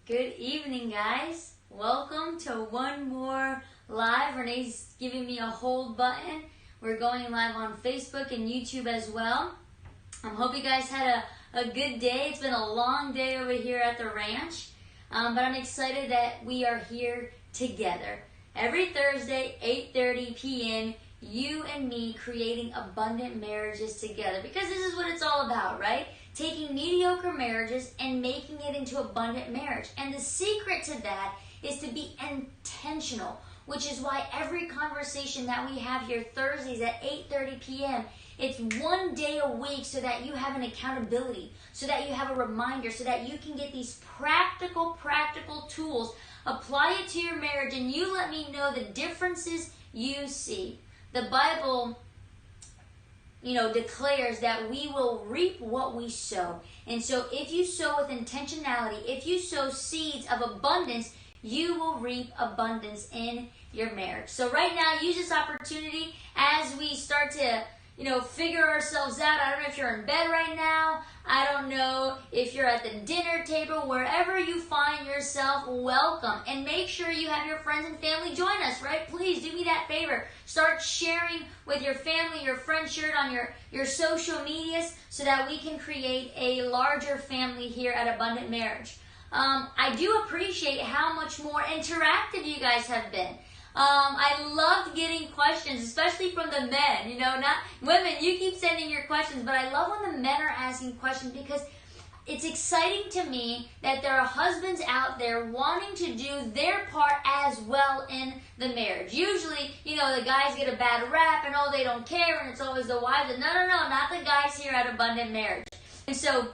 Good evening, guys. Welcome to one more live. Renee's giving me a hold button. We're going live on Facebook and YouTube as well. I hope you guys had a good day. It's been a long day over here at the ranch, but I'm excited that we are here together. Every Thursday, 8:30 p.m., you and me creating abundant marriages together, because this is what it's all about, right? Taking mediocre marriages and making it into abundant marriage. And the secret to that is to be intentional, which is why every conversation that we have here Thursdays at 8:30 p.m., it's one day a week so that you have an accountability, so that you have a reminder, so that you can get these practical tools, apply it to your marriage, and you let me know the differences you see. The Bible, declares that we will reap what we sow. And so if you sow with intentionality, if you sow seeds of abundance, you will reap abundance in your marriage. So right now, use this opportunity as we start to figure ourselves out. I don't know if you're in bed right now. I don't know if you're at the dinner table. Wherever you find yourself, welcome. And make sure you have your friends and family join us, right? Please do me that favor. Start sharing with your family, your friends, share it on your social medias so that we can create a larger family here at Abundant Marriage. I do appreciate how much more interactive you guys have been. I loved getting questions, especially from the men, not women. You keep sending your questions, but I love when the men are asking questions, because it's exciting to me that there are husbands out there wanting to do their part as well in the marriage. Usually, the guys get a bad rap and they don't care, and it's always the wives. No, not the guys here at Abundant Marriage. And so,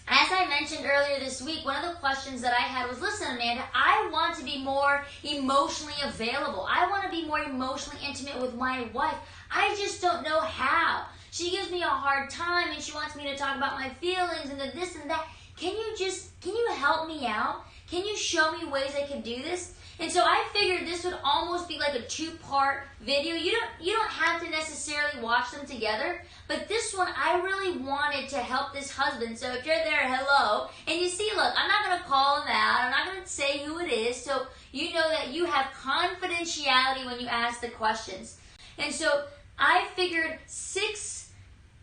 as I mentioned earlier this week, one of the questions that I had was, listen, Amanda, I want to be more emotionally available. I want to be more emotionally intimate with my wife. I just don't know how. She gives me a hard time and she wants me to talk about my feelings and the this and that. Can you help me out? Can you show me ways I can do this? And so I figured this would almost be like a two-part video. You don't have to necessarily watch them together, but this one I really wanted to help this husband. So if you're there, hello. And you see, look, I'm not going to call him out. I'm not going to say who it is, so you know that you have confidentiality when you ask the questions. And so I figured 6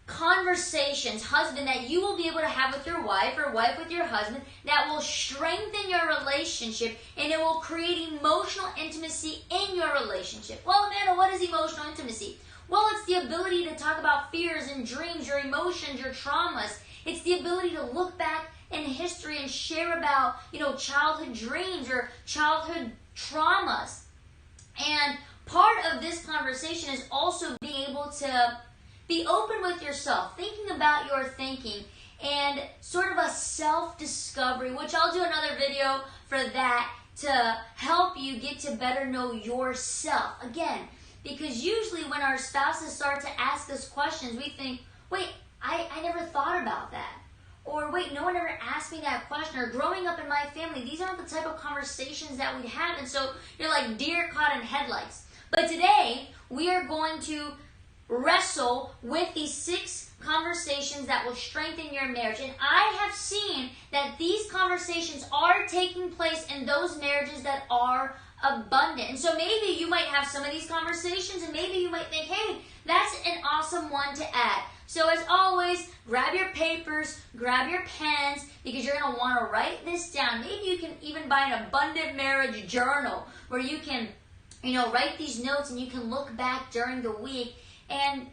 conversations, husband, that you will be able to have with your wife, or wife with your husband, that will strengthen your relationship, and it will create emotional intimacy in your relationship. Well, Amanda, what is emotional intimacy? Well, it's the ability to talk about fears and dreams, your emotions, your traumas. It's the ability to look back in history and share about, childhood dreams or childhood traumas. And part of this conversation is also being able to be open with yourself, thinking about your thinking, and sort of a self-discovery, which I'll do another video for that, to help you get to better know yourself. Again, because usually when our spouses start to ask us questions, we think, wait, I never thought about that. Or wait, no one ever asked me that question. Or growing up in my family, these aren't the type of conversations that we have. And so you're like deer caught in headlights. But today, we are going to wrestle with these 6 conversations that will strengthen your marriage. And I have seen that these conversations are taking place in those marriages that are abundant. And so maybe you might have some of these conversations, and maybe you might think, hey, that's an awesome one to add. So as always, grab your papers, grab your pens, because you're going to want to write this down. Maybe you can even buy an Abundant Marriage journal where you can, write these notes, and you can look back during the week and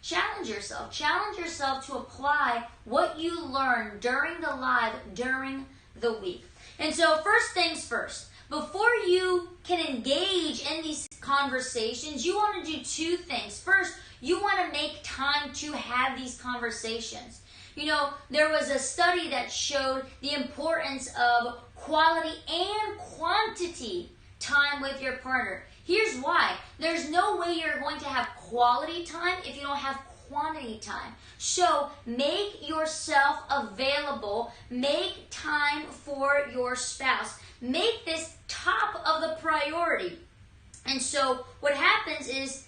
challenge yourself. Challenge yourself to apply what you learned during the live, during the week. And so first things first, before you can engage in these conversations, you want to do 2 things. First, you want to make time to have these conversations. There was a study that showed the importance of quality and quantity time with your partner. Here's why. There's no way you're going to have quality time if you don't have quantity time. So make yourself available. Make time for your spouse. Make this top of the priority. And so what happens is,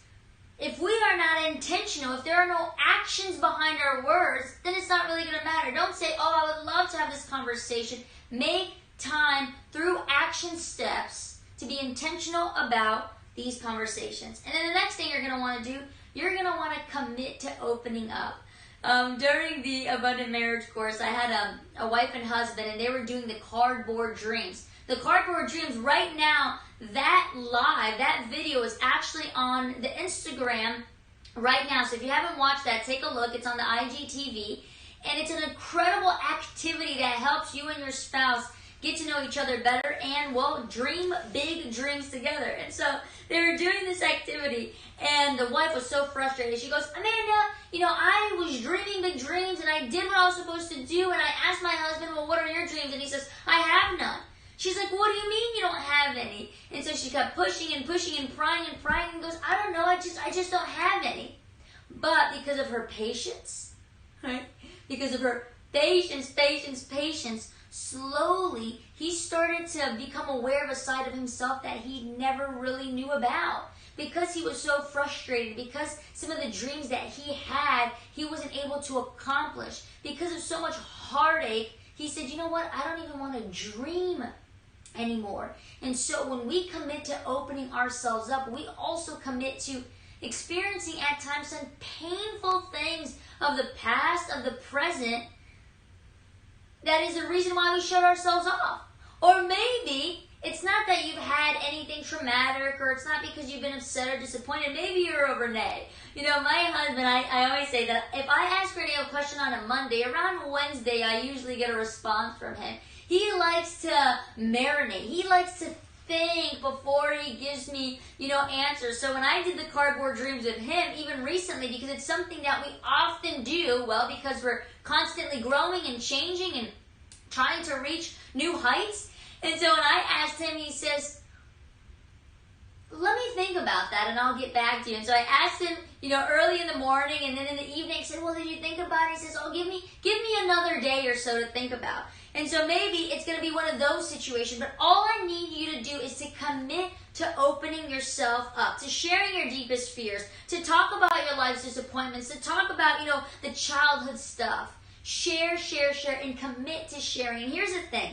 if we are not intentional, if there are no actions behind our words, then it's not really going to matter. Don't say, oh, I would love to have this conversation. Make time through action steps to be intentional about these conversations. And then the next thing you're going to want to do, you're going to want to commit to opening up. During the Abundant Marriage course, I had a wife and husband, and they were doing the cardboard dreams. The cardboard dreams, right now, that video is actually on the Instagram right now. So if you haven't watched that, take a look. It's on the IGTV. And it's an incredible activity that helps you and your spouse get to know each other better and, well, dream big dreams together. And so they were doing this activity, and the wife was so frustrated. She goes, Amanda, I was dreaming big dreams, and I did what I was supposed to do, and I asked my husband, well, what are your dreams? And he says, I have none. She's like, what do you mean you don't have any? And so she kept pushing and pushing and prying and goes, I don't know, I just don't have any. But because of her patience, right? Because of her patience, slowly he started to become aware of a side of himself that he never really knew about. Because he was so frustrated, because some of the dreams that he had, he wasn't able to accomplish. Because of so much heartache, he said, you know what, I don't even want to dream anymore. And so when we commit to opening ourselves up, we also commit to experiencing at times some painful things of the past, of the present, that is the reason why we shut ourselves off. Or maybe it's not that you've had anything traumatic, or it's not because you've been upset or disappointed. Maybe you're a Renee. My husband, I always say that if I ask Renee a question on a Monday, around Wednesday I usually get a response from him. He likes to marinate. He likes to think before he gives me, answers. So when I did the cardboard dreams with him, even recently, because it's something that we often do, well, because we're constantly growing and changing and trying to reach new heights. And so when I asked him, he says, let me think about that and I'll get back to you. And so I asked him, early in the morning, and then in the evening, I said, well, did you think about it? He says, oh, give me another day or so to think about. And so maybe it's going to be one of those situations, but all I need you to do is to commit to opening yourself up, to sharing your deepest fears, to talk about your life's disappointments, to talk about, the childhood stuff. Share, and commit to sharing. And here's the thing.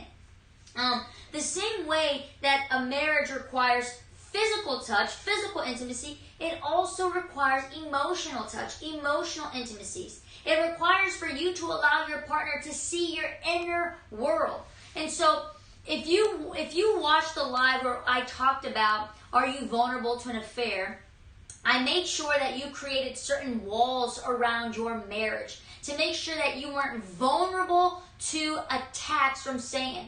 The same way that a marriage requires physical touch, physical intimacy, it also requires emotional touch, emotional intimacies. It requires for you to allow your partner to see your inner world. And so if you watched the live where I talked about, are you vulnerable to an affair, I made sure that you created certain walls around your marriage to make sure that you weren't vulnerable to attacks from Satan.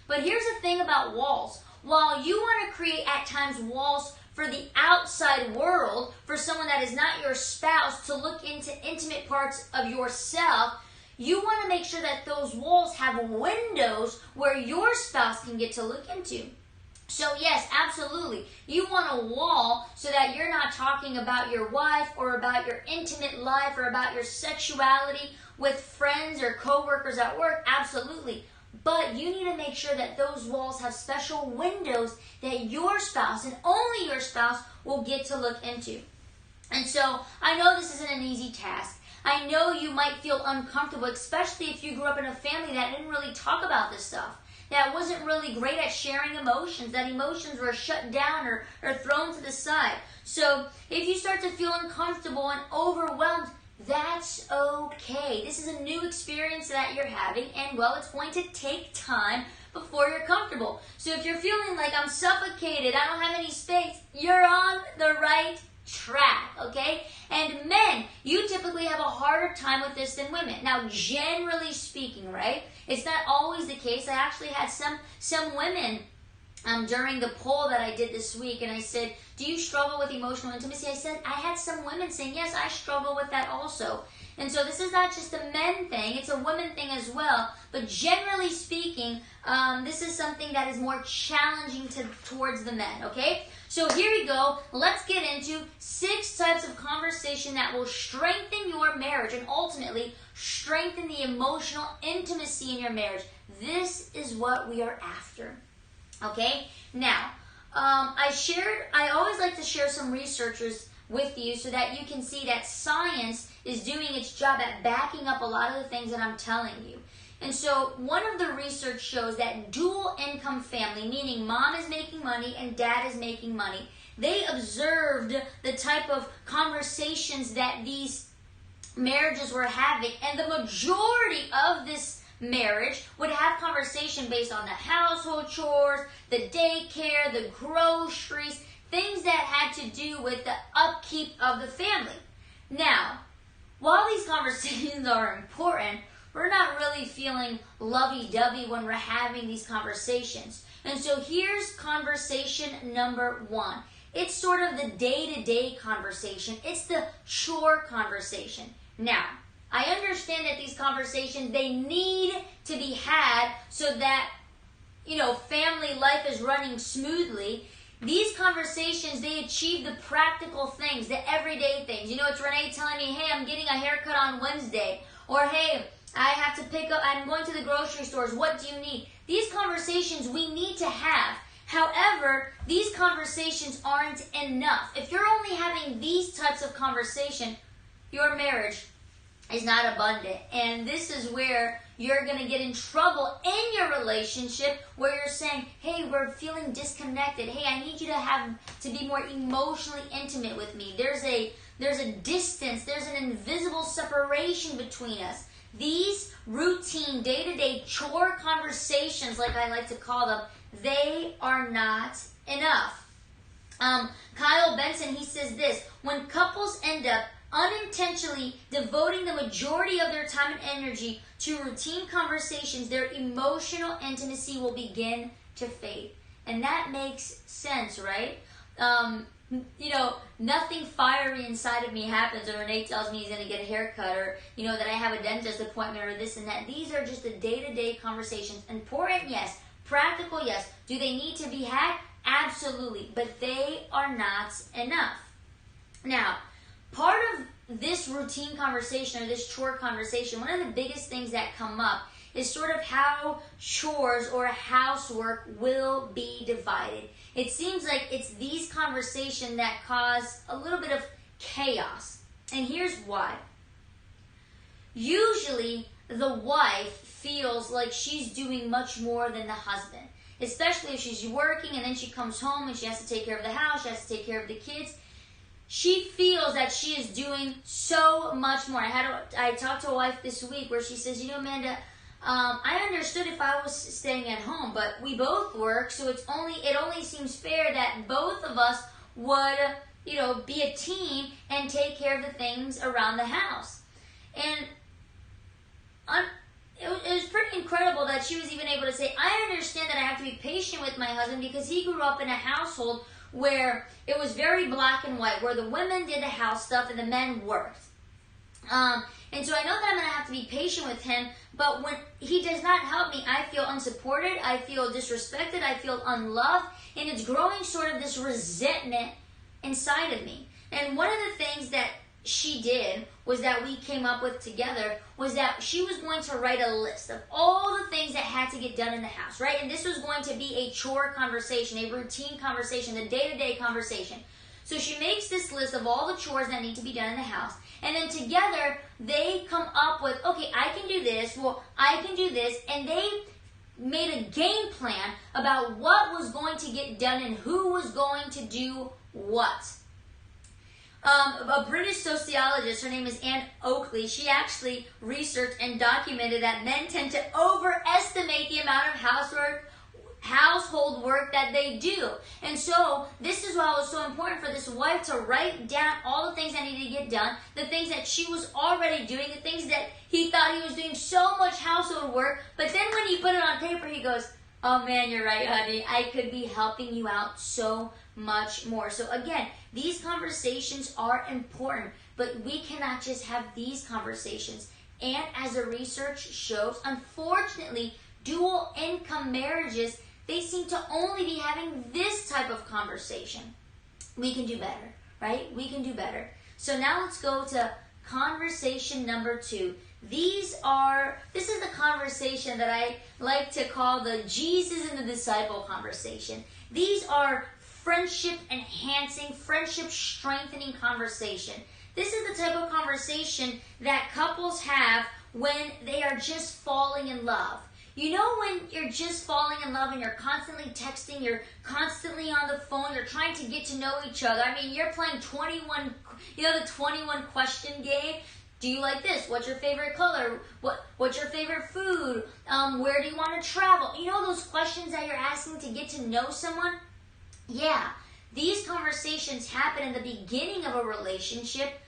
But here's the thing about walls. While you want to create at times walls for the outside world, for someone that is not your spouse to look into intimate parts of yourself, you want to make sure that those walls have windows where your spouse can get to look into. So yes, absolutely. You want a wall so that you're not talking about your wife or about your intimate life or about your sexuality with friends or coworkers at work. Absolutely. But you need to make sure that those walls have special windows that your spouse and only your spouse will get to look into. And so I know this isn't an easy task. I know you might feel uncomfortable, especially if you grew up in a family that didn't really talk about this stuff, that wasn't really great at sharing emotions, that emotions were shut down or thrown to the side. So if you start to feel uncomfortable and overwhelmed, that's okay. This is a new experience that you're having, and well, it's going to take time before you're comfortable. So if you're feeling like I'm suffocated, I don't have any space, you're on the right track, okay? And men, you typically have a harder time with this than women. Now, generally speaking, right? It's not always the case. I actually had some women during the poll that I did this week, and I said, do you struggle with emotional intimacy? I had some women saying, yes, I struggle with that also. And so this is not just a men thing, it's a women thing as well. But generally speaking, this is something that is more challenging towards the men, okay? So here we go. Let's get into 6 types of conversation that will strengthen your marriage and ultimately strengthen the emotional intimacy in your marriage. This is what we are after. Okay, now, I always like to share some researchers with you so that you can see that science is doing its job at backing up a lot of the things that I'm telling you. And so one of the research shows that dual income family, meaning mom is making money and dad is making money, they observed the type of conversations that these marriages were having, and the majority of this marriage would have conversation based on the household chores, the daycare, the groceries, things that had to do with the upkeep of the family. Now, while these conversations are important, we're not really feeling lovey-dovey when we're having these conversations. And so here's conversation number one. It's sort of the day-to-day conversation. It's the chore conversation. Now, I understand that these conversations, they need to be had so that, family life is running smoothly. These conversations, they achieve the practical things, the everyday things. It's Renee telling me, hey, I'm getting a haircut on Wednesday. Or, hey, I have to pick up, I'm going to the grocery stores. What do you need? These conversations we need to have. However, these conversations aren't enough. If you're only having these types of conversation, your marriage is not abundant. And this is where you're going to get in trouble in your relationship, where you're saying, hey, we're feeling disconnected. Hey, I need you to be more emotionally intimate with me. There's a distance, there's an invisible separation between us. These routine, day-to-day chore conversations, like I like to call them, they are not enough. Kyle Benson, he says this: when couples end up unintentionally devoting the majority of their time and energy to routine conversations, their emotional intimacy will begin to fade. And that makes sense, right? Nothing fiery inside of me happens, or Renee tells me he's going to get a haircut, or, that I have a dentist appointment, or this and that. These are just the day-to-day conversations. Important, yes. Practical, yes. Do they need to be had? Absolutely. But they are not enough. Now, part of this routine conversation, or this chore conversation, one of the biggest things that come up is sort of how chores or housework will be divided. It seems like it's these conversations that cause a little bit of chaos. And here's why. Usually, the wife feels like she's doing much more than the husband, especially if she's working and then she comes home and she has to take care of the house, she has to take care of the kids. She feels that she is doing so much more. I talked to a wife this week where she says, Amanda, I understood if I was staying at home, but we both work, so it only seems fair that both of us would, be a team and take care of the things around the house. And it was pretty incredible that she was even able to say, I understand that I have to be patient with my husband because he grew up in a household where it was very black and white, where the women did the house stuff and the men worked. And so I know that I'm going to have to be patient with him, but when he does not help me, I feel unsupported, I feel disrespected, I feel unloved, and it's growing sort of this resentment inside of me. And one of the things that she did was that we came up with together was that she was going to write a list of all the things that had to get done in the house, right? And this was going to be a chore conversation, a routine conversation, the day-to-day conversation. So she makes this list of all the chores that need to be done in the house. And then together, they come up with, okay, I can do this, well, I can do this. And they made a game plan about what was going to get done and who was going to do what. A British sociologist, her name is Anne Oakley, she actually researched and documented that men tend to overestimate the amount of household work that they do. And so this is why it was so important for this wife to write down all the things that needed to get done, the things that she was already doing, the things that he thought he was doing so much household work, but then when he put it on paper, he goes, oh man, you're right, honey, I could be helping you out so much more. So again, these conversations are important, but we cannot just have these conversations. And as the research shows, unfortunately, dual income marriages, they seem to only be having this type of conversation. We can do better, right? We can do better. So now let's go to conversation number 2. This is the conversation that I like to call the Jesus and the disciple conversation. These are friendship enhancing, friendship strengthening conversation. This is the type of conversation that couples have when they are just falling in love. You know, when you're just falling in love and you're constantly texting, you're constantly on the phone, you're trying to get to know each other. I mean, you're playing 21, the 21 question game. Do you like this? What's your favorite color? What's your favorite food? Where do you want to travel? You know those questions that you're asking to get to know someone? Yeah, these conversations happen in the beginning of a relationship,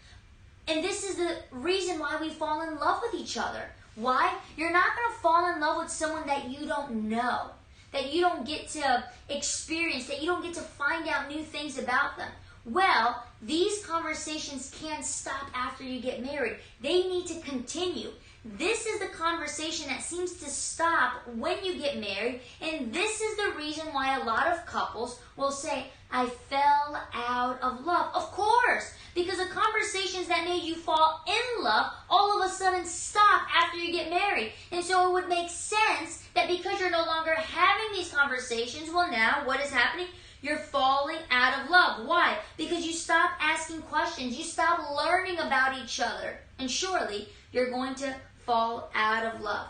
and this is the reason why we fall in love with each other. Why? You're not going to fall in love with someone that you don't know, that you don't get to experience, that you don't get to find out new things about them. Well, these conversations can't stop after you get married. They need to continue. This is the conversation that seems to stop when you get married, and this is the reason why a lot of couples will say, I fell out of love. Of course, because the conversations that made you fall in love all of a sudden stop after you get married. And so it would make sense that because you're no longer having these conversations, well, now what is happening? You're falling out of love. Why? Because you stop asking questions. You stop learning about each other. And surely you're going to fall out of love.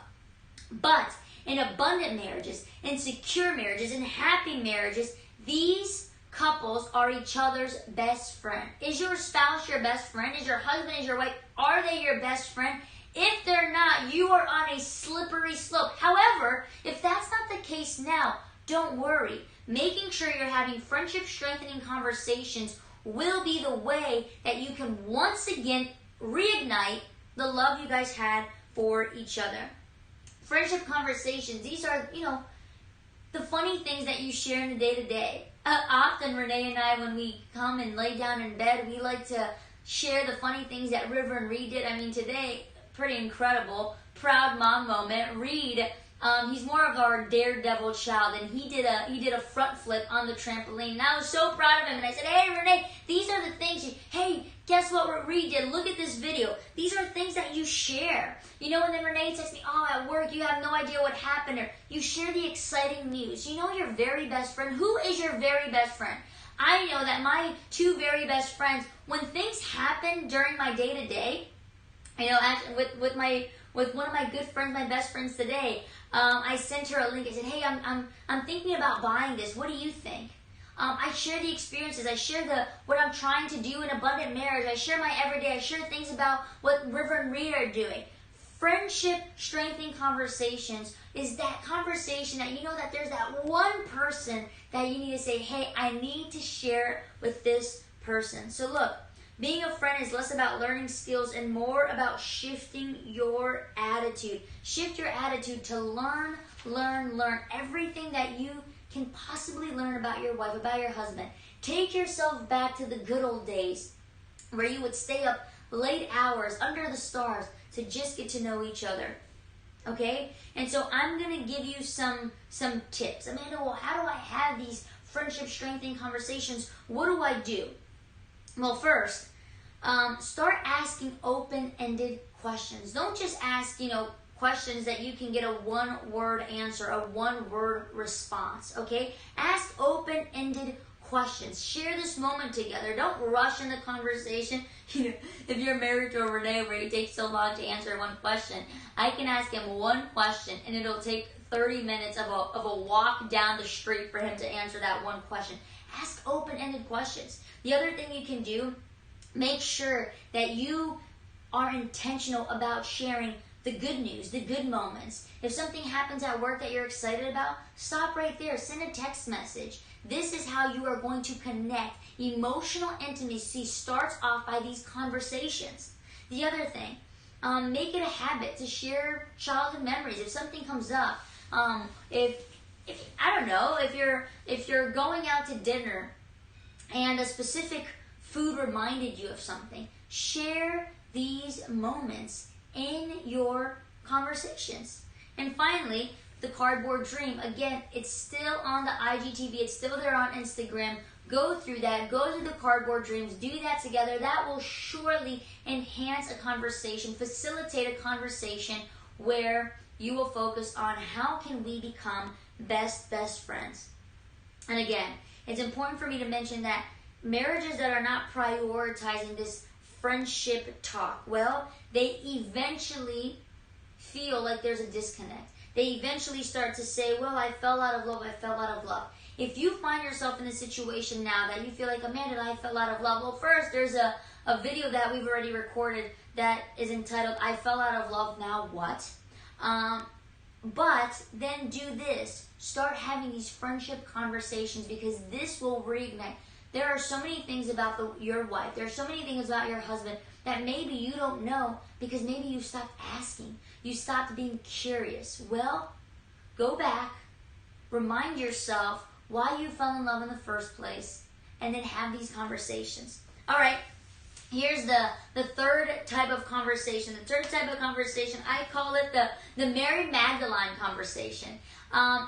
But in abundant marriages, in secure marriages, in happy marriages, these couples are each other's best friend. Is your spouse your best friend? Is your husband, is your wife, are they your best friend? If they're not, you are on a slippery slope. However, if that's not the case now, don't worry. Making sure you're having friendship strengthening conversations will be the way that you can once again reignite the love you guys had for each other. Friendship conversations, these are, the funny things that you share in the day-to-day. Often, Renee and I, when we come and lay down in bed, we like to share the funny things that River and Reed did. I mean, today, pretty incredible. Proud mom moment. Reed, he's more of our daredevil child, and he did a front flip on the trampoline. And I was so proud of him, and I said, hey, Renee, these are the things hey, guess what Reed did? Look at this video. These are things that you share. And then Renee texts me, oh, at work, you have no idea what happened. Or you share the exciting news. You know your very best friend. Who is your very best friend? I know that my two very best friends, when things happen during my day-to-day, with one of my good friends, my best friends today, I sent her a link. I said, hey, I'm thinking about buying this. What do you think? I share the experiences. I share what I'm trying to do in abundant marriage. I share my everyday. I share things about what River and Reed are doing. Friendship strengthening conversations is that conversation that that there's that one person that you need to say, hey, I need to share with this person. So look, being a friend is less about learning skills and more about shifting your attitude. Shift your attitude to learn everything that you can possibly learn about your wife, about your husband. Take yourself back to the good old days where you would stay up late hours under the stars to just get to know each other. Okay? And so I'm going to give you some tips. Amanda, well, how do I have these friendship strengthening conversations? What do I do? Well, first, start asking open-ended questions. Don't just ask, questions that you can get a one-word answer, a one-word response, okay? Ask open-ended questions. Share this moment together. Don't rush in the conversation. If you're married to a Renee where it takes so long to answer one question, I can ask him one question and it'll take 30 minutes of a walk down the street for him to answer that one question. Ask open-ended questions. The other thing you can do, make sure that you are intentional about sharing the good news, the good moments. If something happens at work that you're excited about, stop right there. Send a text message. This is how you are going to connect. Emotional intimacy starts off by these conversations. The other thing, make it a habit to share childhood memories. If something comes up, if you're going out to dinner and a specific food reminded you of something, share these moments in your conversations. And finally, the cardboard dream. Again, it's still on the IGTV. It's still there on Instagram. Go through that. Go through the cardboard dreams. Do that together. That will surely enhance a conversation, facilitate a conversation where you will focus on how can we become best friends. And again, it's important for me to mention that marriages that are not prioritizing this friendship talk? Well, they eventually feel like there's a disconnect. They eventually start to say, well, I fell out of love, I fell out of love. If you find yourself in a situation now that you feel like, Amanda, I fell out of love. Well, first, there's a video that we've already recorded that is entitled, I Fell Out of Love, Now What? But then do this. Start having these friendship conversations, because this will reignite. There are so many things about your wife. There are so many things about your husband that maybe you don't know because maybe you stopped asking. You stopped being curious. Well, go back, remind yourself why you fell in love in the first place, and then have these conversations. All right, here's the third type of conversation. The third type of conversation, I call it the Mary Magdalene conversation.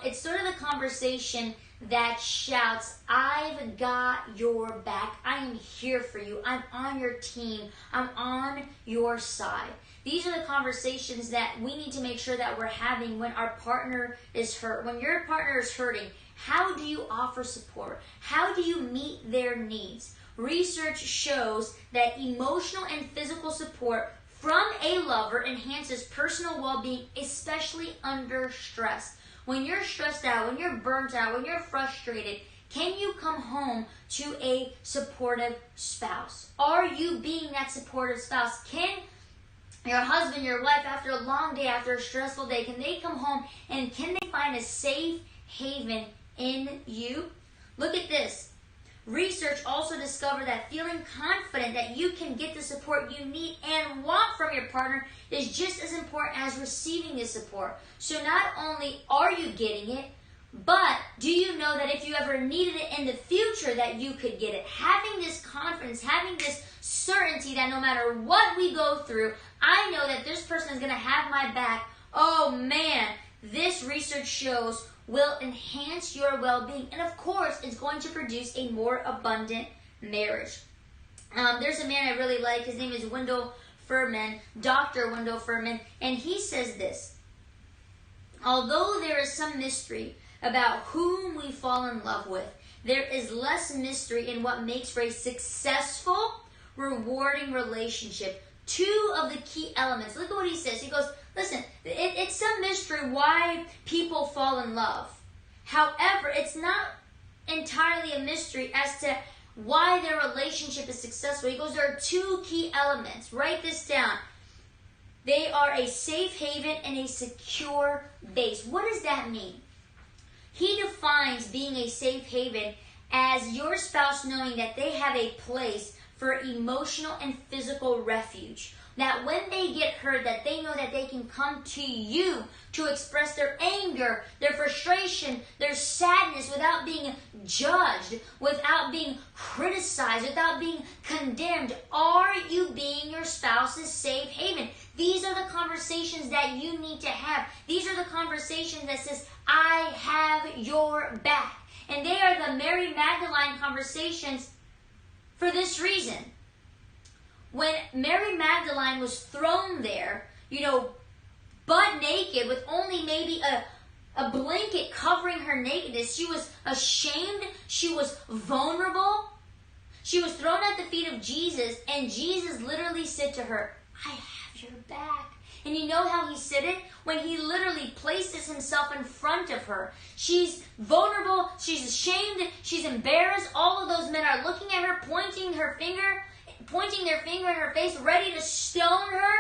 It's sort of the conversation that shouts, I've got your back. I am here for you. I'm on your team. I'm on your side. These are the conversations that we need to make sure that we're having when our partner is hurt. When your partner is hurting, how do you offer support? How do you meet their needs? Research shows that emotional and physical support from a lover enhances personal well-being, especially under stress. When you're stressed out, when you're burnt out, when you're frustrated, can you come home to a supportive spouse? Are you being that supportive spouse? Can your husband, your wife, after a long day, after a stressful day, can they come home and can they find a safe haven in you? Look at this. Research also discovered that feeling confident that you can get the support you need and want from your partner is just as important as receiving the support. So not only are you getting it, but do you know that if you ever needed it in the future that you could get it? Having this confidence, having this certainty that no matter what we go through, I know that this person is going to have my back. Oh man, this research shows will enhance your well-being. And of course, it's going to produce a more abundant marriage. There's a man I really like. His name is Wendell Furman, Dr. Wendell Furman, and he says this. Although there is some mystery about whom we fall in love with, there is less mystery in what makes for a successful, rewarding relationship. Two of the key elements. Look at what he says. He goes, listen, it's some mystery why people fall in love. However, it's not entirely a mystery as to why their relationship is successful. He goes, there are two key elements. Write this down. They are a safe haven and a secure base. What does that mean? He defines being a safe haven as your spouse knowing that they have a place for emotional and physical refuge. That when they get hurt, that they know that they can come to you to express their anger, their frustration, their sadness without being judged, without being criticized, without being condemned. Are you being your spouse's safe haven? These are the conversations that you need to have. These are the conversations that says, I have your back. And they are the Mary Magdalene conversations for this reason. When Mary Magdalene was thrown there, butt naked with only maybe a blanket covering her nakedness, she was ashamed, she was vulnerable. She was thrown at the feet of Jesus, and Jesus literally said to her, I have your back. And you know how he said it? When he literally places himself in front of her. She's vulnerable, she's ashamed, she's embarrassed. All of those men are looking at her, pointing their finger in her face, ready to stone her.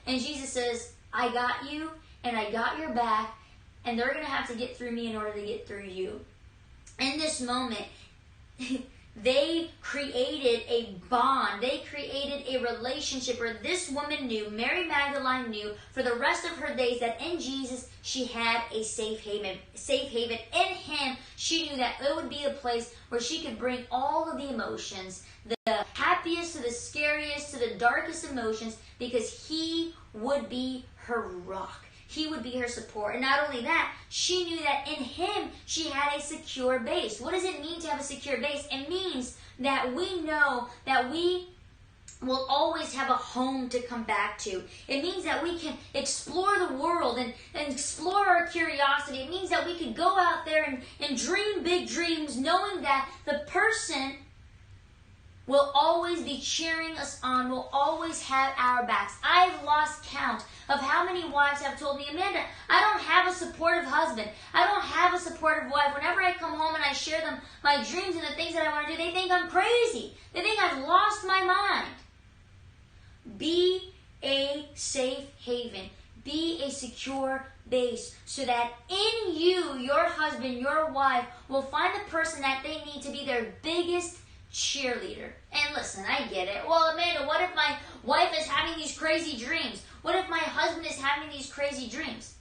And Jesus says, I got you, and I got your back, and they're going to have to get through me in order to get through you. In this moment, they created a bond. They created a relationship where this woman knew, Mary Magdalene knew, for the rest of her days that in Jesus she had a safe haven. In him, she knew that it would be a place where she could bring all of the emotions, the happiest to the scariest to the darkest emotions, because he would be her rock. He would be her support. And not only that, she knew that in him, she had a secure base. What does it mean to have a secure base? It means that we know that we will always have a home to come back to. It means that we can explore the world and explore our curiosity. It means that we could go out there and dream big dreams, knowing that the person will always be cheering us on, will always have our backs. I've lost count of how many wives have told me, Amanda, I don't have a supportive husband. I don't have a supportive wife. Whenever I come home and I share them my dreams and the things that I want to do, they think I'm crazy. They think I've lost my mind. Be a safe haven. Be a secure base so that in you, your husband, your wife will find the person that they need to be their biggest cheerleader. And listen, I get it. Well, Amanda, what if my wife is having these crazy dreams? What if my husband is having these crazy dreams?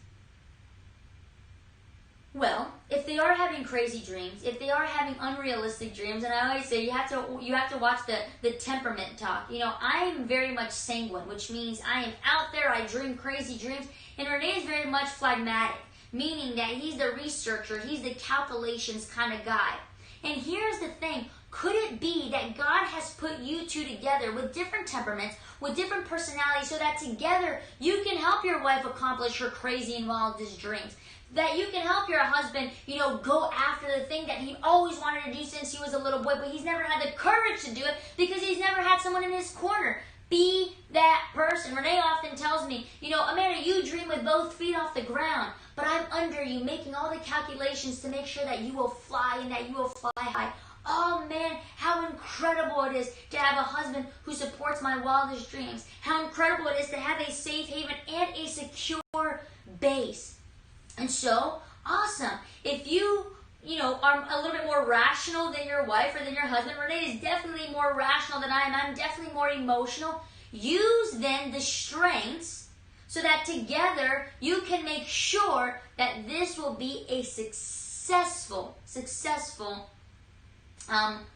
Well, if they are having crazy dreams, if they are having unrealistic dreams, and I always say you have to watch the temperament talk. You know, I am very much sanguine, which means I am out there, I dream crazy dreams, and Renee is very much phlegmatic, meaning that he's the researcher, he's the calculations kind of guy. And here's the thing, could it be that God has put you two together with different temperaments, with different personalities, so that together you can help your wife accomplish her crazy and wildest dreams? That you can help your husband, you know, go after the thing that he always wanted to do since he was a little boy, but he's never had the courage to do it because he's never had someone in his corner. Be that person. Renee often tells me, you know, Amanda, you dream with both feet off the ground, but I'm under you making all the calculations to make sure that you will fly and that you will fly high. Oh man, how incredible it is to have a husband who supports my wildest dreams. How incredible it is to have a safe haven and a secure base. And so, awesome. If you are a little bit more rational than your wife or than your husband, Renee is definitely more rational than I am. I'm definitely more emotional. Use then the strengths so that together you can make sure that this will be a successful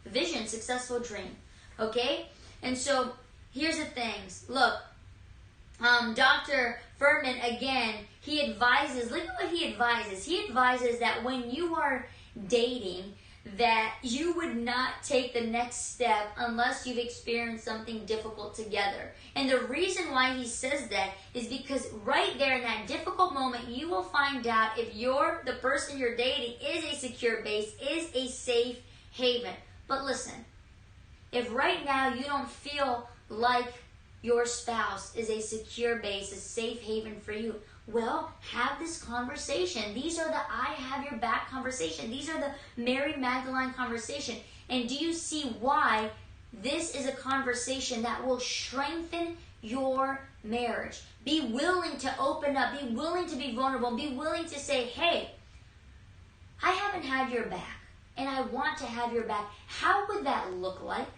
vision, successful dream. Okay? And so, here's the things. Look, Dr. Furman, again, he advises, look at what he advises. He advises that when you are dating, that you would not take the next step unless you've experienced something difficult together. And the reason why he says that is because right there in that difficult moment, you will find out if the person you're dating is a secure base, is a safe haven. But listen, if right now you don't feel like your spouse is a secure base, a safe haven for you, well, have this conversation. These are the I have your back conversation. These are the Mary Magdalene conversation. And do you see why this is a conversation that will strengthen your marriage? Be willing to open up. Be willing to be vulnerable. Be willing to say, hey, I haven't had your back, and I want to have your back. How would that look like?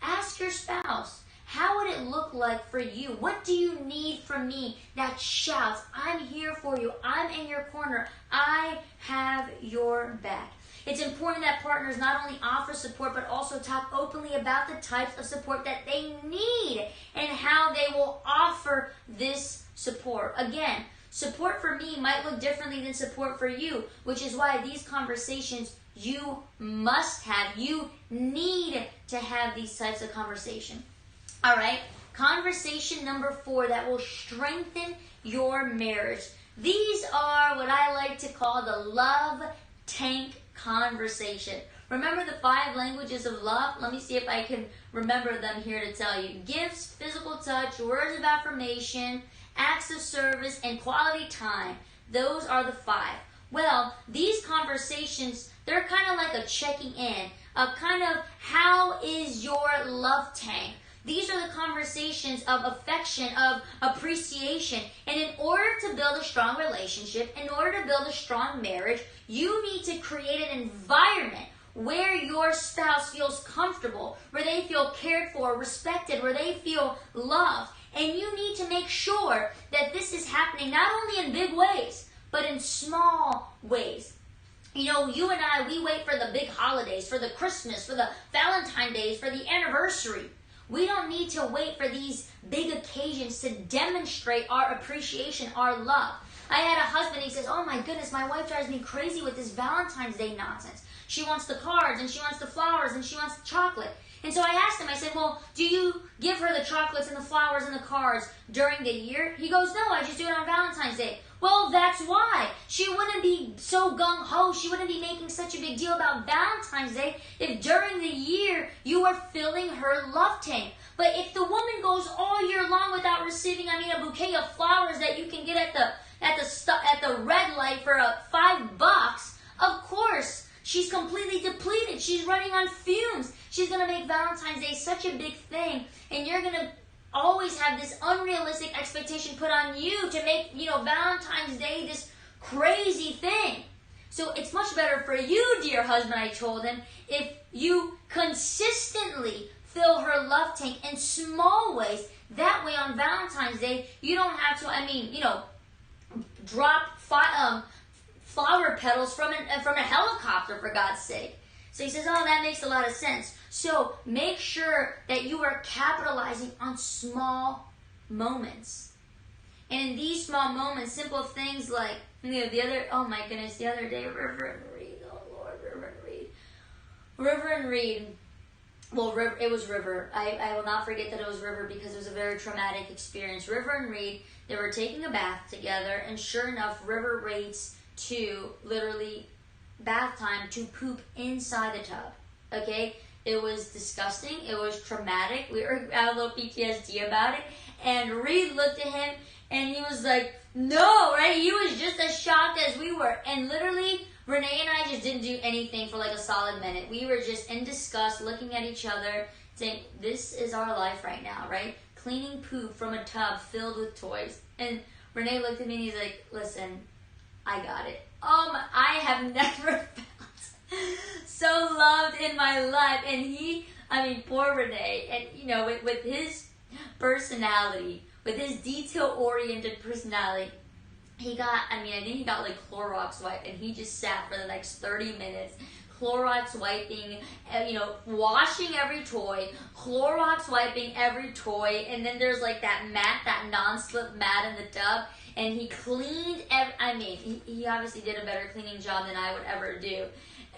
Ask your spouse. How would it look like for you? What do you need from me that shouts, I'm here for you. I'm in your corner. I have your back. It's important that partners not only offer support, but also talk openly about the types of support that they need and how they will offer this support. Again, support for me might look differently than support for you, which is why these conversations you must have. You need to have these types of conversations. All right, conversation number 4 that will strengthen your marriage. These are what I like to call the love tank conversation. Remember the 5 languages of love? Let me see if I can remember them here to tell you. Gifts, physical touch, words of affirmation, acts of service, and quality time. Those are the 5. Well, these conversations, they're kind of like a checking in, of kind of how is your love tank? These are the conversations of affection, of appreciation. And in order to build a strong relationship, in order to build a strong marriage, you need to create an environment where your spouse feels comfortable, where they feel cared for, respected, where they feel loved. And you need to make sure that this is happening not only in big ways, but in small ways. You know, you and I, we wait for the big holidays, for the Christmas, for the Valentine's days, for the anniversary. We don't need to wait for these big occasions to demonstrate our appreciation, our love. I had a husband, he says, oh my goodness, my wife drives me crazy with this Valentine's Day nonsense. She wants the cards, and she wants the flowers, and she wants the chocolate. And so I asked him, I said, well, do you give her the chocolates and the flowers and the cards during the year? He goes, no, I just do it on Valentine's Day. Well, that's why. She wouldn't be so gung-ho. She wouldn't be making such a big deal about Valentine's Day if during the year you were filling her love tank. But if the woman goes all year long without receiving, a bouquet of flowers that you can get at the red light for $5, of course, she's completely depleted. She's running on fumes. She's going to make Valentine's Day such a big thing, and you're going to always have this unrealistic expectation put on you to make, Valentine's Day this crazy thing. So it's much better for you, dear husband, I told him, if you consistently fill her love tank in small ways. That way on Valentine's Day, you don't have to, drop flower petals from a helicopter, for God's sake. So he says, oh, that makes a lot of sense. So make sure that you are capitalizing on small moments. And in these small moments, simple things like, the other day, River and Reed, oh Lord, River and Reed. Well, it was River. I will not forget that it was River because it was a very traumatic experience. River and Reed, they were taking a bath together, and sure enough, River rates to literally bath time to poop inside the tub. Okay? It was disgusting. It was traumatic. We were had a little PTSD about it. And Reed looked at him and he was like, no, right? He was just as shocked as we were. And literally, Renee and I just didn't do anything for like a solid minute. We were just in disgust, looking at each other, saying, this is our life right now, right? Cleaning poop from a tub filled with toys. And Renee looked at me and he's like, listen, I got it. I have never felt so loved in my life. And poor Renee. And, with his personality, with his detail-oriented personality, I think he got like Clorox wipe, and he just sat for the next 30 minutes, Clorox wiping, washing every toy, Clorox wiping every toy, and then there's like that mat, that non-slip mat in the tub, and he cleaned he obviously did a better cleaning job than I would ever do.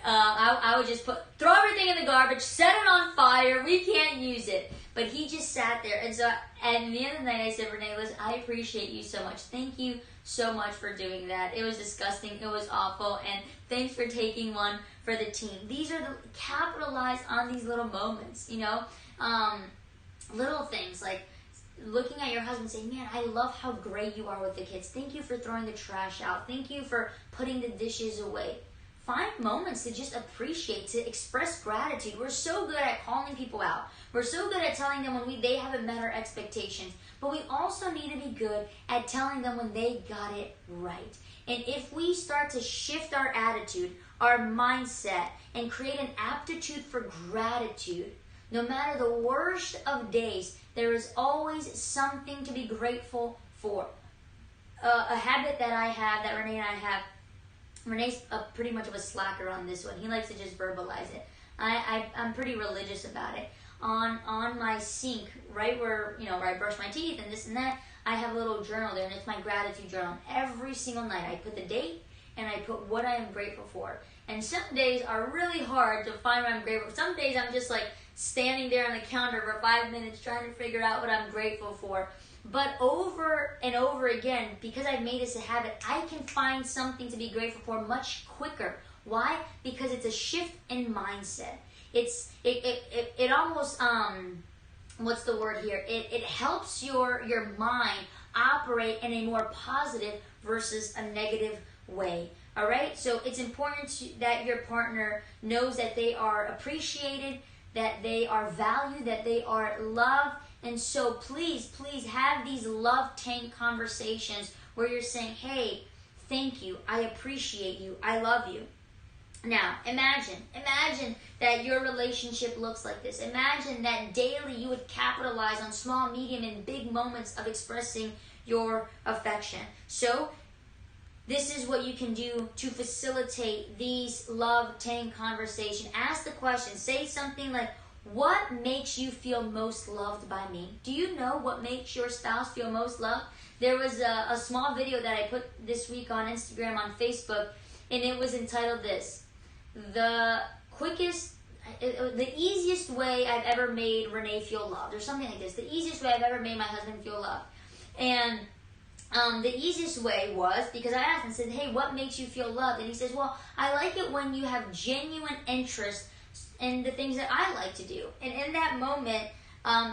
I would just throw everything in the garbage, set it on fire, we can't use it. But he just sat there, and the other night I said, Renee, listen, I appreciate you so much. Thank you so much for doing that. It was disgusting, it was awful, and thanks for taking one for the team. Capitalize on these little moments, little things like looking at your husband saying, man, I love how great you are with the kids. Thank you for throwing the trash out. Thank you for putting the dishes away. Find moments to just appreciate, to express gratitude. We're so good at calling people out. We're so good at telling them when they haven't met our expectations. But we also need to be good at telling them when they got it right. And if we start to shift our attitude, our mindset, and create an aptitude for gratitude, no matter the worst of days, there is always something to be grateful for. A habit that I have, that Renee and I have, Renee's pretty much of a slacker on this one. He likes to just verbalize it. I'm pretty religious about it. On my sink, right where I brush my teeth and this and that, I have a little journal there, and it's my gratitude journal. Every single night, I put the date and I put what I am grateful for. And some days are really hard to find what I'm grateful for. Some days I'm just like standing there on the counter for 5 minutes trying to figure out what I'm grateful for. But over and over again, because I've made this a habit, I can find something to be grateful for much quicker. Why? Because it's a shift in mindset. It almost what's the word here? It helps your mind operate in a more positive versus a negative way. All right? So it's important that your partner knows that they are appreciated, that they are valued, that they are loved. And so please have these love tank conversations where you're saying, hey, thank you, I appreciate you, I love you. Now, imagine that your relationship looks like this. Imagine that daily you would capitalize on small, medium, and big moments of expressing your affection. So, this is what you can do to facilitate these love tank conversations. Ask the question, say something like, what makes you feel most loved by me? Do you know what makes your spouse feel most loved? There was a small video that I put this week on Instagram, on Facebook, and it was entitled this: the easiest way I've ever made Renee feel loved, or something like this. The easiest way I've ever made my husband feel loved. And the easiest way was, because I asked him, I said, hey, what makes you feel loved? And he says, well, I like it when you have genuine interest in the things that I like to do. And in that moment,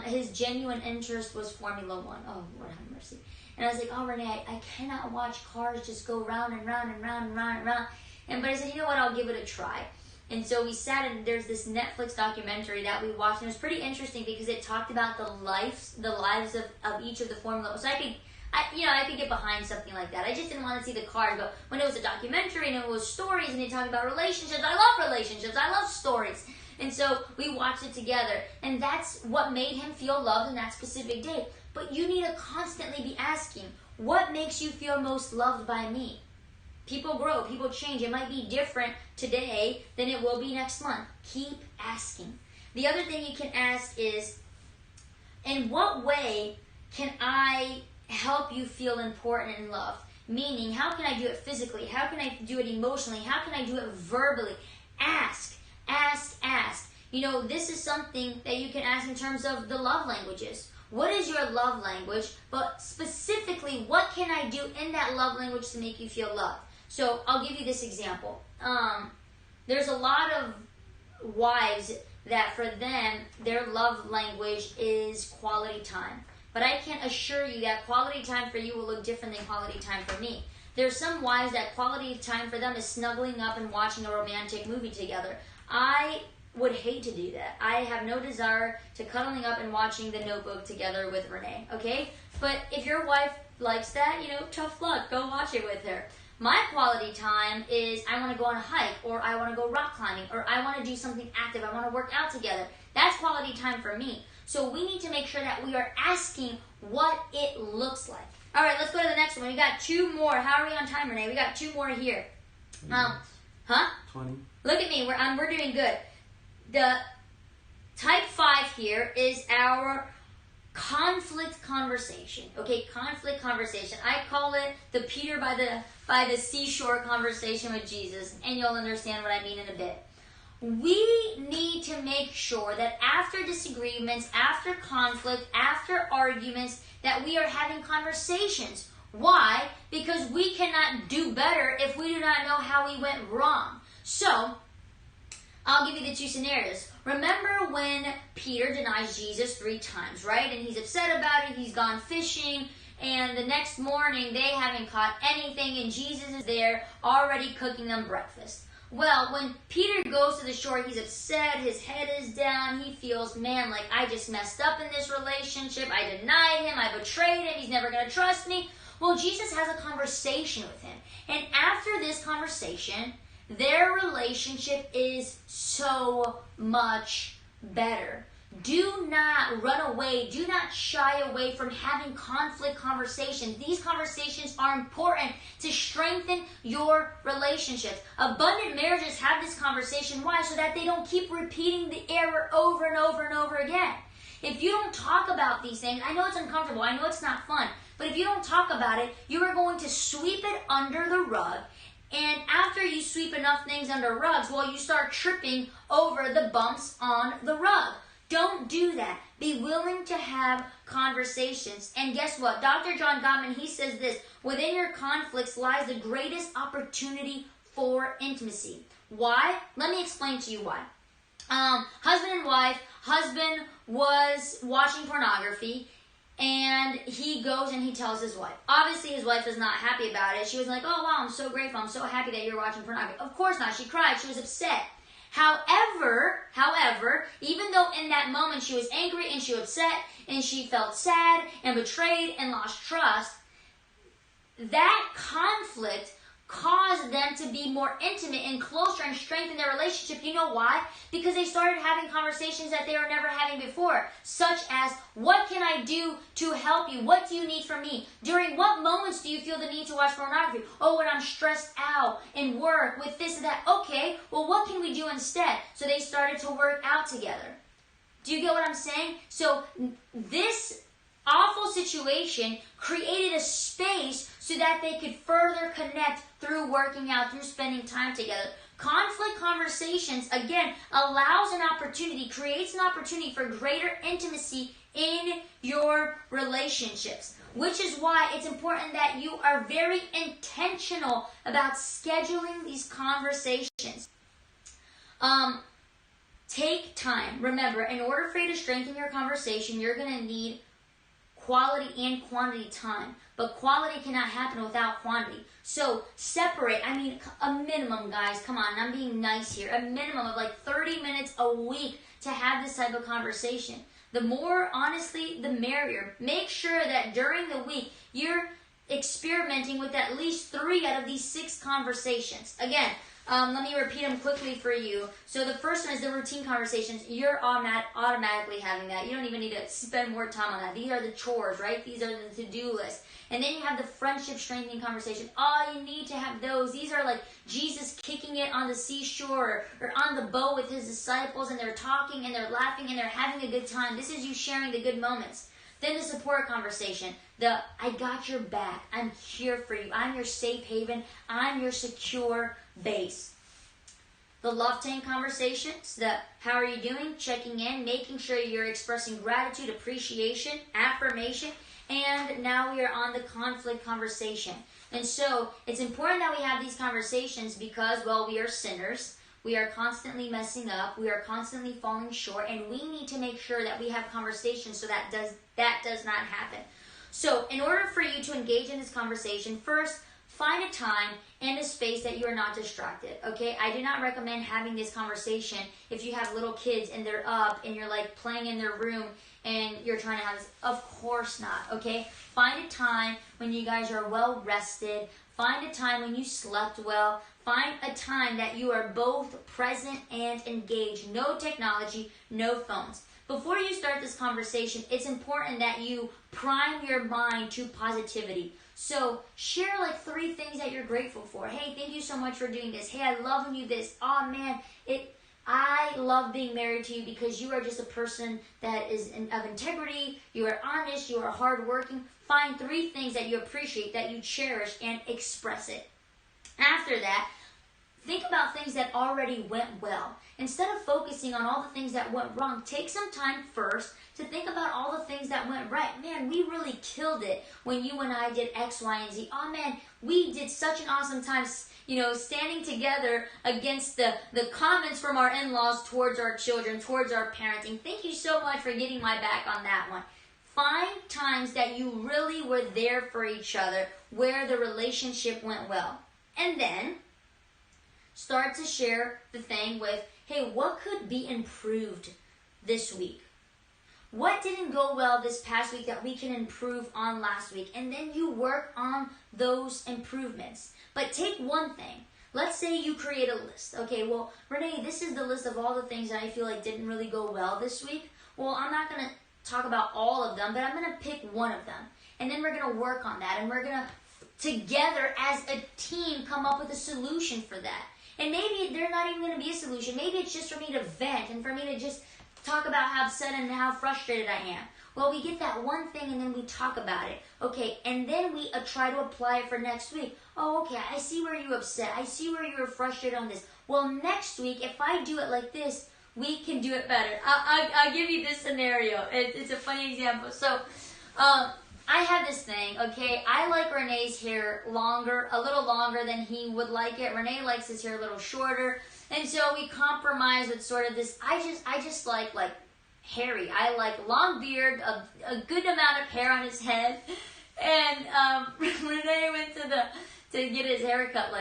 his genuine interest was Formula One. Oh, Lord have mercy. And I was like, oh, Renee, I cannot watch cars just go round and round and round and round and round. But I said, you know what, I'll give it a try. And so we sat, and there's this Netflix documentary that we watched, and it was pretty interesting because it talked about the lives of each of the Formula. So I could get behind something like that. I just didn't want to see the cars, but when it was a documentary and it was stories and it talked about relationships, I love relationships, I love stories. And so we watched it together, and that's what made him feel loved in that specific day. But you need to constantly be asking, what makes you feel most loved by me? People grow, people change. It might be different today than it will be next month. Keep asking. The other thing you can ask is, in what way can I help you feel important and loved? Meaning, how can I do it physically? How can I do it emotionally? How can I do it verbally? Ask, ask, ask. You know, this is something that you can ask in terms of the love languages. What is your love language? But specifically, what can I do in that love language to make you feel loved? So I'll give you this example. There's a lot of wives that for them, their love language is quality time. But I can assure you that quality time for you will look different than quality time for me. There's some wives that quality time for them is snuggling up and watching a romantic movie together. I would hate to do that. I have no desire to cuddling up and watching The Notebook together with Renee, okay? But if your wife likes that, tough luck. Go watch it with her. My quality time is I want to go on a hike, or I want to go rock climbing, or I want to do something active. I want to work out together. That's quality time for me. So we need to make sure that we are asking what it looks like. All right, let's go to the next one. We got 2 more. How are we on time, Renee? We got 2 more here. 20. Look at me. We're doing good. The type 5 here is our conflict conversation. Okay, conflict conversation. I call it the Peter by the seashore conversation with Jesus, and you'll understand what I mean in a bit. We need to make sure that after disagreements, after conflict, after arguments, that we are having conversations. Why? Because we cannot do better if we do not know how we went wrong. So, I'll give you the 2 scenarios. Remember when Peter denies Jesus 3 times, right? And he's upset about it. He's gone fishing. And the next morning, they haven't caught anything. And Jesus is there already cooking them breakfast. Well, when Peter goes to the shore, he's upset. His head is down. He feels, man, like I just messed up in this relationship. I denied him. I betrayed him. He's never going to trust me. Well, Jesus has a conversation with him. And after this conversation, their relationship is so much better. Do not run away. Do not shy away from having conflict conversations. These conversations are important to strengthen your relationships. Abundant marriages have this conversation. Why? So that they don't keep repeating the error over and over and over again. If you don't talk about these things, I know it's uncomfortable. I know it's not fun. But if you don't talk about it, you are going to sweep it under the rug. And after you sweep enough things under rugs, well, you start tripping over the bumps on the rug. Don't do that. Be willing to have conversations. And guess what? Dr. John Gottman, he says this, within your conflicts lies the greatest opportunity for intimacy. Why? Let me explain to you why. Husband and wife, husband was watching pornography, and he goes and he tells his wife. Obviously, his wife was not happy about it. She was like, oh, wow, I'm so grateful. I'm so happy that you're watching pornography. Of course not. She cried. She was upset. However, even though in that moment she was angry and she was upset and she felt sad and betrayed and lost trust, that conflict caused them to be more intimate and closer and strengthen their relationship. You know why? Because they started having conversations that they were never having before, such as, what can I do to help you? What do you need from me? During what moments do you feel the need to watch pornography? Oh, when I'm stressed out in work with this and that. Okay, well, what can we do instead? So they started to work out together. Do you get what I'm saying? So this awful situation created a space so that they could further connect through working out, through spending time together. Conflict conversations, again, allows an opportunity, creates an opportunity for greater intimacy in your relationships, which is why it's important that you are very intentional about scheduling these conversations. Take time. Remember, in order for you to strengthen your conversation, you're going to need quality and quantity time. But quality cannot happen without quantity. So separate, a minimum, guys, come on, I'm being nice here, a minimum of like 30 minutes a week to have this type of conversation. The more, honestly, the merrier. Make sure that during the week, you're experimenting with at least 3 out of these 6 conversations. Again, let me repeat them quickly for you. So the first one is the routine conversations. You're automatically having that. You don't even need to spend more time on that. These are the chores, right? These are the to-do list. And then you have the friendship strengthening conversation. Oh, you need to have those. These are like Jesus kicking it on the seashore or on the boat with his disciples, and they're talking and they're laughing and they're having a good time. This is you sharing the good moments. Then the support conversation. I got your back. I'm here for you. I'm your safe haven. I'm your secure base. The love tank conversations. How are you doing? Checking in. Making sure you're expressing gratitude, appreciation, affirmation. And now we are on the conflict conversation. And so it's important that we have these conversations because, well, we are sinners. We are constantly messing up. We are constantly falling short. And we need to make sure that we have conversations so that does not happen. So in order for you to engage in this conversation, first, find a time and a space that you are not distracted, okay? I do not recommend having this conversation if you have little kids and they're up and you're like playing in their room and you're trying to have this. Of course not, okay? Find a time when you guys are well rested. Find a time when you slept well. Find a time that you are both present and engaged. No technology, no phones. Before you start this conversation, it's important that you prime your mind to positivity. So share like 3 things that you're grateful for. Hey, thank you so much for doing this. Hey, I love when you this. Oh man, I love being married to you because you are just a person that is of integrity. You are honest. You are hardworking. Find 3 things that you appreciate, that you cherish, and express it. After that, think about things that already went well. Instead of focusing on all the things that went wrong, take some time first to think about all the things that went right. Man, we really killed it when you and I did X, Y, and Z. Oh man, we did such an awesome time, standing together against the comments from our in-laws towards our children, towards our parenting. Thank you so much for getting my back on that one. Find times that you really were there for each other, where the relationship went well. And then start to share the thing with, hey, what could be improved this week? What didn't go well this past week that we can improve on last week? And then you work on those improvements. But take one thing. Let's say you create a list. Okay, well, Renee, this is the list of all the things that I feel like didn't really go well this week. Well, I'm not going to talk about all of them, but I'm going to pick one of them. And then we're going to work on that. And we're going to, together as a team, come up with a solution for that. And maybe there's not even going to be a solution. Maybe it's just for me to vent and for me to just talk about how upset and how frustrated I am. Well, we get that one thing and then we talk about it. Okay, and then we try to apply it for next week. Oh, okay, I see where you're upset. I see where you're frustrated on this. Well, next week, if I do it like this, we can do it better. I'll give you this scenario. It's a funny example. So, I have this thing, okay? I like Renee's hair longer, a little longer than he would like it. Renee likes his hair a little shorter. And so we compromise with sort of this, I just like hairy. I like long beard, a good amount of hair on his head. And Renee went to get his hair cut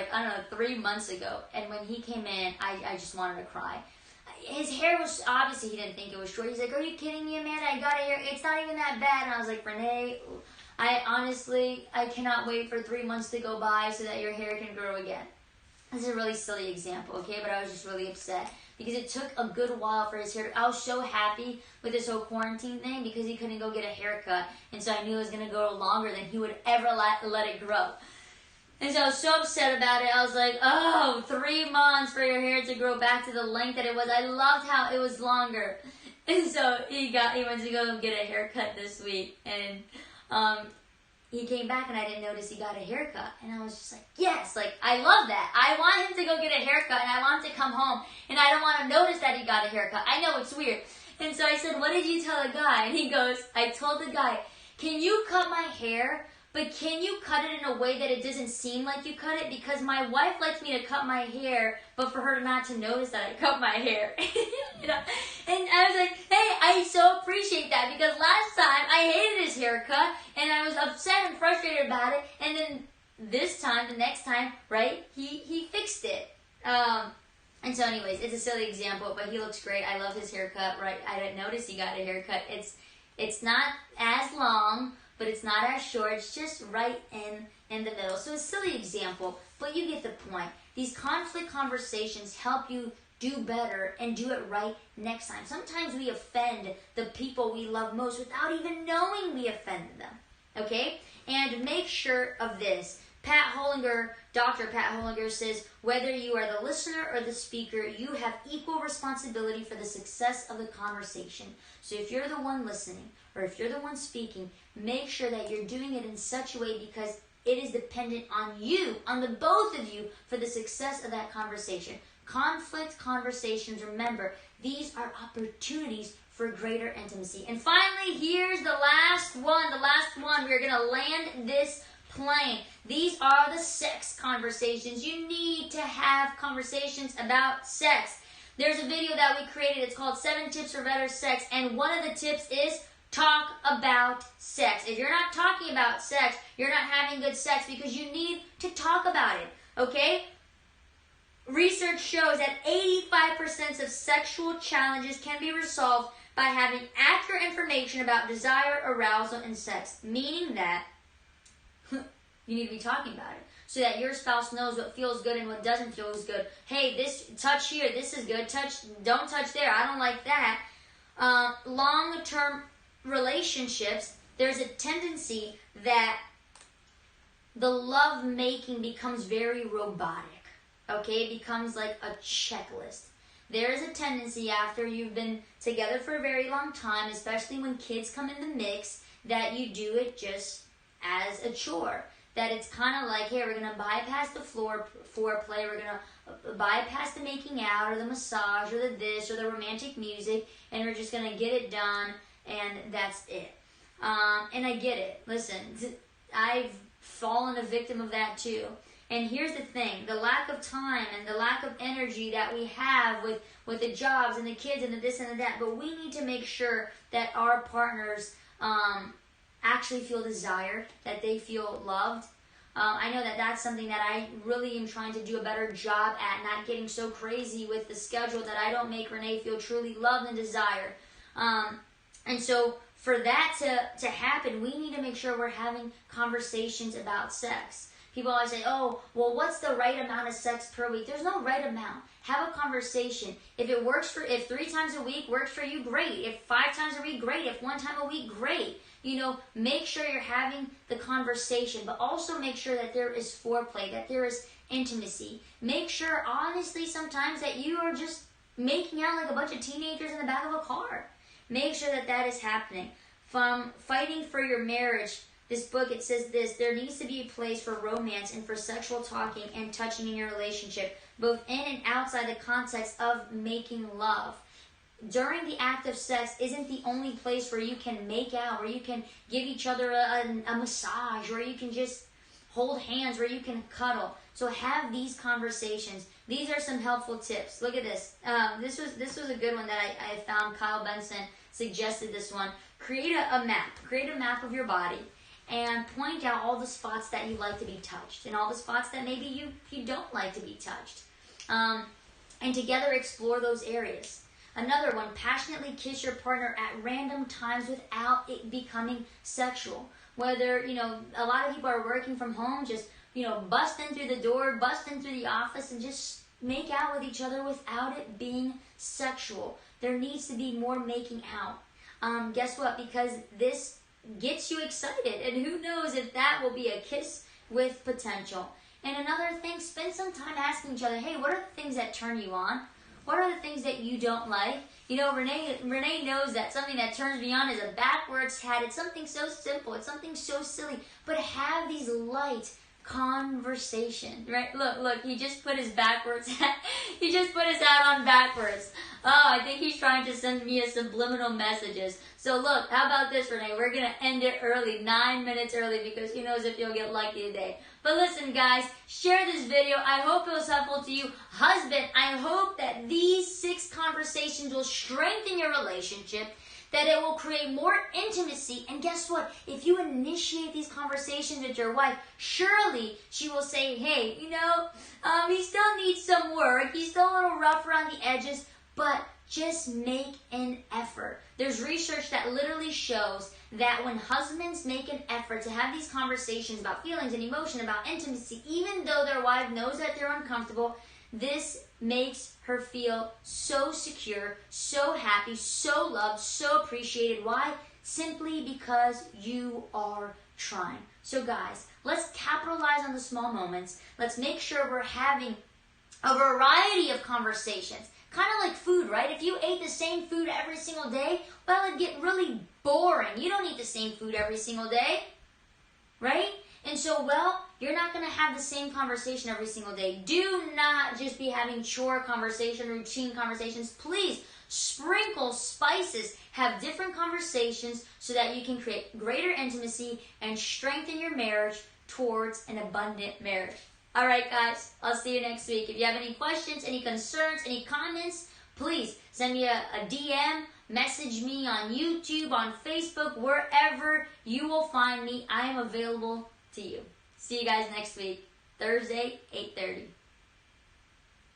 3 months ago. And when he came in, I just wanted to cry. His hair was, obviously he didn't think it was short. He's like, are you kidding me, Amanda? I got a hair, it's not even that bad. And I was like, Renee, I cannot wait for 3 months to go by so that your hair can grow again. This is a really silly example, okay? But I was just really upset because it took a good while for his hair. I was so happy with this whole quarantine thing because he couldn't go get a haircut. And so I knew it was going to go longer than he would ever let it grow. And so I was so upset about it. I was like, 3 months for your hair to grow back to the length that it was. I loved how it was longer. And so he went to go get a haircut this week. And he came back and I didn't notice he got a haircut. And I was just like, yes, I love that. I want him to go get a haircut and I want him to come home. And I don't want to notice that he got a haircut. I know it's weird. And so I said, what did you tell the guy? And he goes, I told the guy, can you cut my hair? But can you cut it in a way that it doesn't seem like you cut it? Because my wife likes me to cut my hair, but for her not to notice that I cut my hair. You know? And I was like, hey, I so appreciate that, because last time I hated his haircut, and I was upset and frustrated about it, and then this time, the next time, right, he fixed it. And so anyways, it's a silly example, but he looks great. I love his haircut, right? I didn't notice he got a haircut. It's not as long, but it's not as short. It's just right in the middle. So a silly example, but you get the point. These conflict conversations help you do better and do it right next time. Sometimes we offend the people we love most without even knowing we offended them, okay? And make sure of this. Dr. Pat Hollinger says, whether you are the listener or the speaker, you have equal responsibility for the success of the conversation. So if you're the one listening or if you're the one speaking, make sure that you're doing it in such a way, because it is dependent on you, on the both of you, for the success of that conversation. Conflict conversations, remember, these are opportunities for greater intimacy. And finally, here's the last one. We're going to land this plane. These are the sex conversations. You need to have conversations about sex. There's a video that we created. It's called 7 Tips for Better Sex. And one of the tips is talk about sex. If you're not talking about sex, you're not having good sex, because you need to talk about it. Okay? Research shows that 85% of sexual challenges can be resolved by having accurate information about desire, arousal, and sex. Meaning that you need to be talking about it, so that your spouse knows what feels good and what doesn't feel as good. Hey, this touch here, this is good. Don't touch there. I don't like that. Long-term relationships, there's a tendency that the love making becomes very robotic. Okay, it becomes like a checklist. There is a tendency after you've been together for a very long time, especially when kids come in the mix, that you do it just as a chore. That it's kind of like, hey, we're going to bypass the foreplay, we're going to bypass the making out or the massage or the this or the romantic music, and we're just going to get it done, and that's it. And I get it. Listen, I've fallen a victim of that too. And here's the thing, the lack of time and the lack of energy that we have with the jobs and the kids and the this and the that, but we need to make sure that our partners actually feel desired, that they feel loved. I know that that's something that I really am trying to do a better job at, not getting so crazy with the schedule that I don't make Renee feel truly loved and desired. And so for that to happen, we need to make sure we're having conversations about sex. People always say, oh, well, what's the right amount of sex per week? There's no right amount. Have a conversation. If 3 times a week works for you, great. If 5 times a week, great. If 1 time a week, great. You know, make sure you're having the conversation, but also make sure that there is foreplay, that there is intimacy. Make sure, honestly, sometimes that you are just making out like a bunch of teenagers in the back of a car. Make sure that that is happening. From Fighting for Your Marriage, this book, it says this: there needs to be a place for romance and for sexual talking and touching in your relationship, both in and outside the context of making love. During the act of sex isn't the only place where you can make out, where you can give each other a massage, where you can just hold hands, where you can cuddle. So have these conversations. These are some helpful tips. Look at this. This was a good one that I found. Kyle Benson suggested this one. Create a map. Create a map of your body and point out all the spots that you like to be touched and all the spots that maybe you don't like to be touched. And together explore those areas. Another one, passionately kiss your partner at random times without it becoming sexual. Whether, a lot of people are working from home, just, bust in through the door, bust in through the office, and just make out with each other without it being sexual. There needs to be more making out. Guess what? Because this gets you excited, and who knows if that will be a kiss with potential. And another thing, spend some time asking each other, hey, what are the things that turn you on? What are the things that you don't like? Renee knows that something that turns me on is a backwards hat. It's something so simple. It's something so silly. But have these light, conversation, right? Look, he just put his backwards, he just put his hat on backwards. Oh, I think he's trying to send me a subliminal messages. So look, how about this, Renee? We're going to end it early, 9 minutes early, because who knows if you'll get lucky today. But listen, guys, share this video. I hope it was helpful to you. Husband, I hope that these 6 conversations will strengthen your relationship, that it will create more intimacy. And guess what? If you initiate these conversations with your wife, surely she will say, hey, he still needs some work. He's still a little rough around the edges, but just make an effort. There's research that literally shows that when husbands make an effort to have these conversations about feelings and emotion, about intimacy, even though their wife knows that they're uncomfortable, this makes her feel so secure, so happy, so loved, so appreciated. Why? Simply because you are trying. So guys, let's capitalize on the small moments. Let's make sure we're having a variety of conversations. Kind of like food, right? If you ate the same food every single day, well, it'd get really boring. You don't eat the same food every single day, right? And so, well, you're not going to have the same conversation every single day. Do not just be having chore conversation, routine conversations. Please sprinkle spices. Have different conversations so that you can create greater intimacy and strengthen your marriage towards an abundant marriage. All right, guys, I'll see you next week. If you have any questions, any concerns, any comments, please send me a DM, message me on YouTube, on Facebook, wherever you will find me. I am available to you. See you guys next week, Thursday, 8:30.